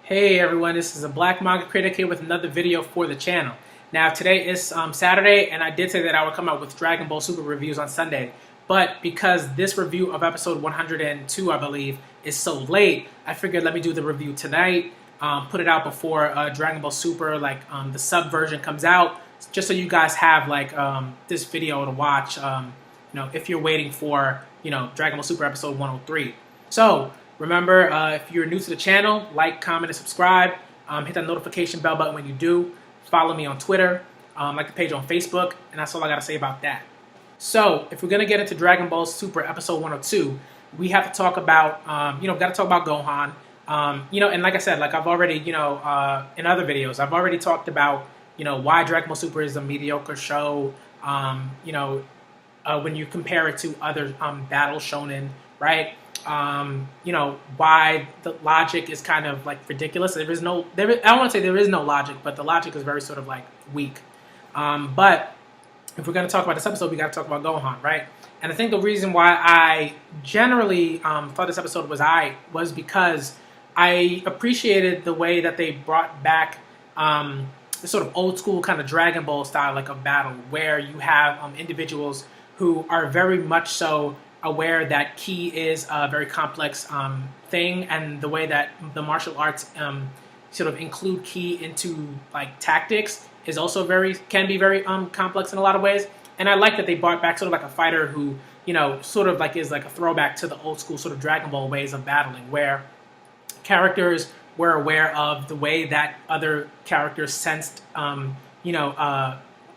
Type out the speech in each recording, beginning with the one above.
Hey everyone, this is a Black Manga Critic here with another video for the channel. Now today is Saturday, and I did say that I would come out with Dragon Ball Super reviews on Sunday, but because this review of episode 102, I believe, is so late, I figured let me do the review tonight, put it out before Dragon Ball Super, the sub version comes out, just so you guys have this video to watch, if you're waiting for, Dragon Ball Super episode 103. So, remember, if you're new to the channel, like, comment, and subscribe. Hit that notification bell button when you do. Follow me on Twitter, like the page on Facebook, and that's all I got to say about that. So, if we're going to get into Dragon Ball Super Episode 102, we have to talk about, got to talk about Gohan. And like I said, like I've already, in other videos, I've already talked about, why Dragon Ball Super is a mediocre show, when you compare it to other battle shonen, right? Why the logic is kind of like ridiculous. I don't want to say there is no logic, but the logic is very sort of like weak. But if we're going to talk about this episode, we got to talk about Gohan, right? And I think the reason why I generally thought this episode was because I appreciated the way that they brought back the sort of old school kind of Dragon Ball style of battle, where you have individuals who are very much so aware that ki is a very complex thing, and the way that the martial arts sort of include ki into tactics is also can be very complex in a lot of ways. And I like that they brought back sort of like a fighter who sort of is like a throwback to the old school sort of Dragon Ball ways of battling, where characters were aware of the way that other characters sensed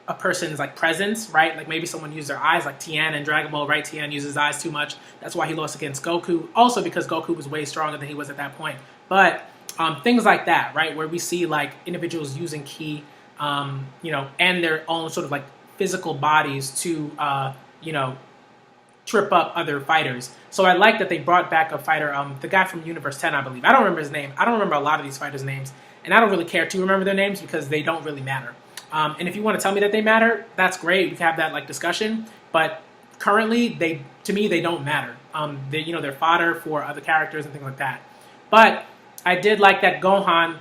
a person's presence, right? Like maybe someone used their eyes, like Tien in Dragon Ball, right? Tien uses his eyes too much. That's why he lost against Goku. Also because Goku was way stronger than he was at that point. But things like that, right? Where we see individuals using ki, and their own sort of physical bodies to, trip up other fighters. So I like that they brought back a fighter, the guy from Universe 10, I believe. I don't remember his name. I don't remember a lot of these fighters' names. And I don't really care to remember their names because they don't really matter. And if you want to tell me that they matter, that's great. We can have that discussion. But currently, to me, they don't matter. They're fodder for other characters and things like that. But I did like that Gohan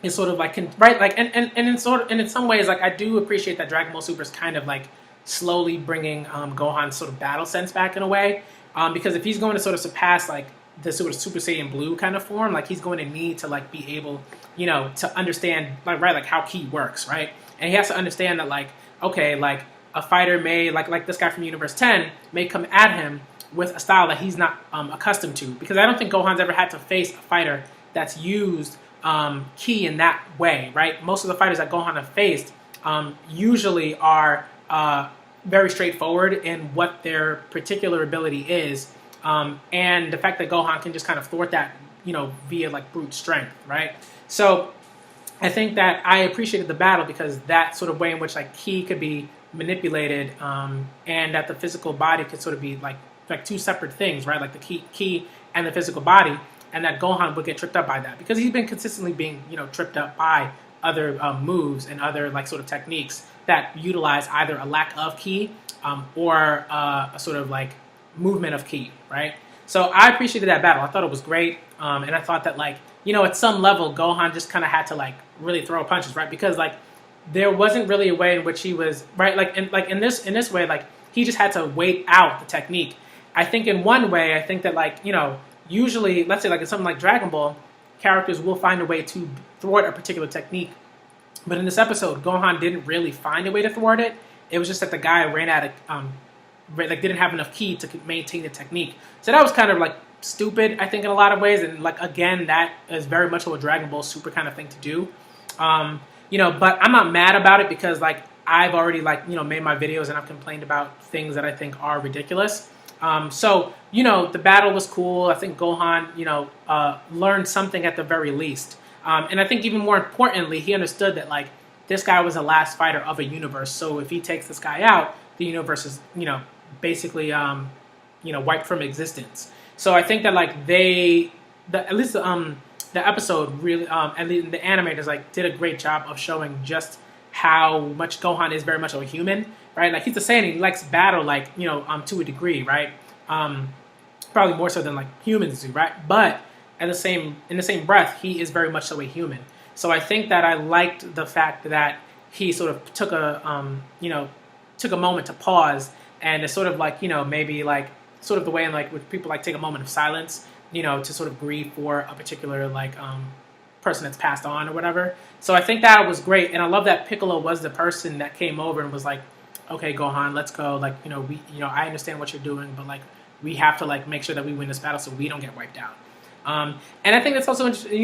is sort of and in some ways, I do appreciate that Dragon Ball Super is kind of slowly bringing Gohan's sort of battle sense back in a way. Because if he's going to sort of surpass the sort of Super Saiyan Blue kind of form, he's going to need to be able, to understand how ki works, right? And he has to understand that a fighter may this guy from Universe 10 may come at him with a style that he's not accustomed to, because I don't think Gohan's ever had to face a fighter that's used ki in that way, right? Most of the fighters that Gohan have faced usually are very straightforward in what their particular ability is, and the fact that Gohan can just kind of thwart that, via brute strength, right? So I think that I appreciated the battle because that sort of way in which ki could be manipulated, and that the physical body could sort of be like two separate things, right? The ki and the physical body, and that Gohan would get tripped up by that because he's been consistently being tripped up by other moves and other sort of techniques that utilize either a lack of ki or a sort of movement of ki, right? So I appreciated that battle. I thought it was great, and I thought that at some level Gohan just kind of had to really throw punches, right? Because there wasn't really a way in which he was in this way he just had to wait out the technique. I think in one way, I think that usually, let's say in something like Dragon Ball, characters will find a way to thwart a particular technique. But in this episode, Gohan didn't really find a way to thwart it. It was just that the guy ran out of, didn't have enough ki to maintain the technique. So that was kind of stupid, I think, in a lot of ways. And again, that is very much a Dragon Ball Super kind of thing to do. But I'm not mad about it because I've already made my videos and I've complained about things that I think are ridiculous. So the battle was cool. I think Gohan, learned something at the very least. And I think even more importantly, he understood that this guy was the last fighter of a universe. So if he takes this guy out, the universe is basically wiped from existence. So I think that at least the episode really and the animators did a great job of showing just how much Gohan is very much a human, right? He's the same. He likes battle to a degree, right? Probably more so than humans do, right? But at the same in the same breath, he is very much so a human. So I think that I liked the fact that he sort of took a took a moment to pause, and it's sort of like, maybe like sort of the way in like when people like take a moment of silence, to sort of grieve for a particular like person that's passed on or whatever. So I think that was great, and I love that Piccolo was the person that came over and was like, okay, Gohan, let's go. Like, I understand what you're doing, but like we have to like make sure that we win this battle so we don't get wiped out. And I think that's also interesting.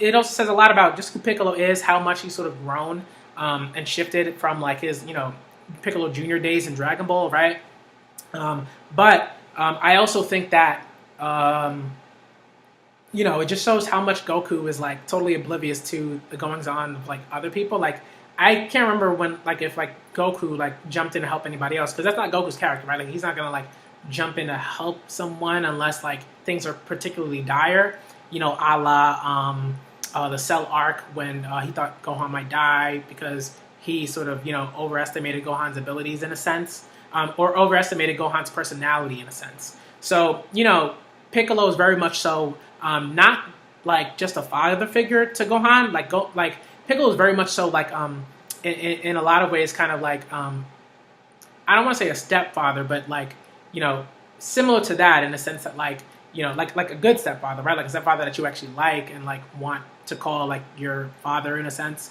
It also says a lot about just who Piccolo is, how much he's sort of grown and shifted from like his Piccolo Junior days in Dragon Ball, right? But I also think that it just shows how much Goku is like totally oblivious to the goings on of like other people. Like I can't remember when like if like Goku like jumped in to help anybody else, because that's not Goku's character, right? Like he's not gonna like jump in to help someone unless like things are particularly dire. A la the Cell arc when he thought Gohan might die because he sort of overestimated Gohan's abilities in a sense, or overestimated Gohan's personality in a sense. So Piccolo is very much so not like just a father figure to Gohan. Like Piccolo is very much so like in a lot of ways kind of like I don't want to say a stepfather, but like similar to that in the sense that like like a good stepfather, right? Like a stepfather that you actually like and like want to call like your father in a sense.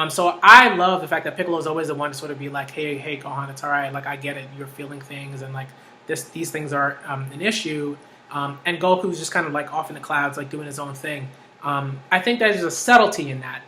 So I love the fact that Piccolo is always the one to sort of be like, hey Gohan, it's all right. Like I get it, you're feeling things, and like these things are an issue. And Goku's just kind of like off in the clouds, like doing his own thing. I think there's a subtlety in that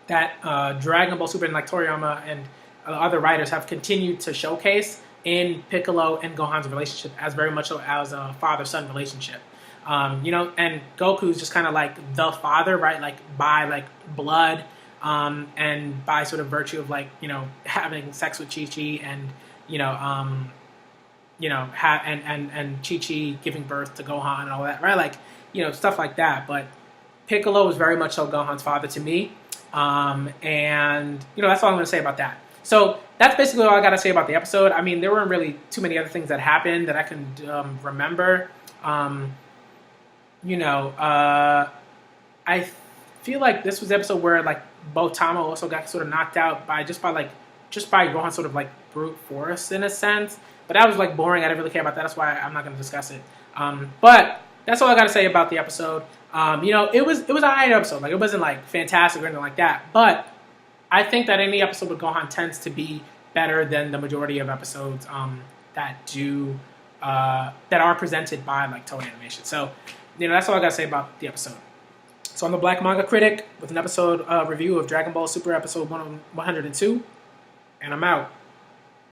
that Dragon Ball Super and like Toriyama and other writers have continued to showcase in Piccolo and Gohan's relationship as very much so as a father-son relationship. And Goku's just kind of like the father, right? Like by like blood, and by sort of virtue of like having sex with Chi-Chi and and Chi-Chi giving birth to Gohan and all that, right? Like stuff like that. But Piccolo was very much so Gohan's father to me, and that's all I'm going to say about that. So that's basically all I got to say about the episode. I mean, there weren't really too many other things that happened that I can remember. I feel like this was the episode where like Botama also got sort of knocked out by Gohan sort of like brute force in a sense. But that was like boring. I didn't really care about that. That's why I'm not going to discuss it. But that's all I got to say about the episode. It was an alright episode. Like it wasn't like fantastic or anything like that. But I think that any episode with Gohan tends to be better than the majority of episodes that are presented by like Toei Animation. So that's all I got to say about the episode. So I'm the Black Manga Critic with an episode review of Dragon Ball Super episode 102, and I'm out.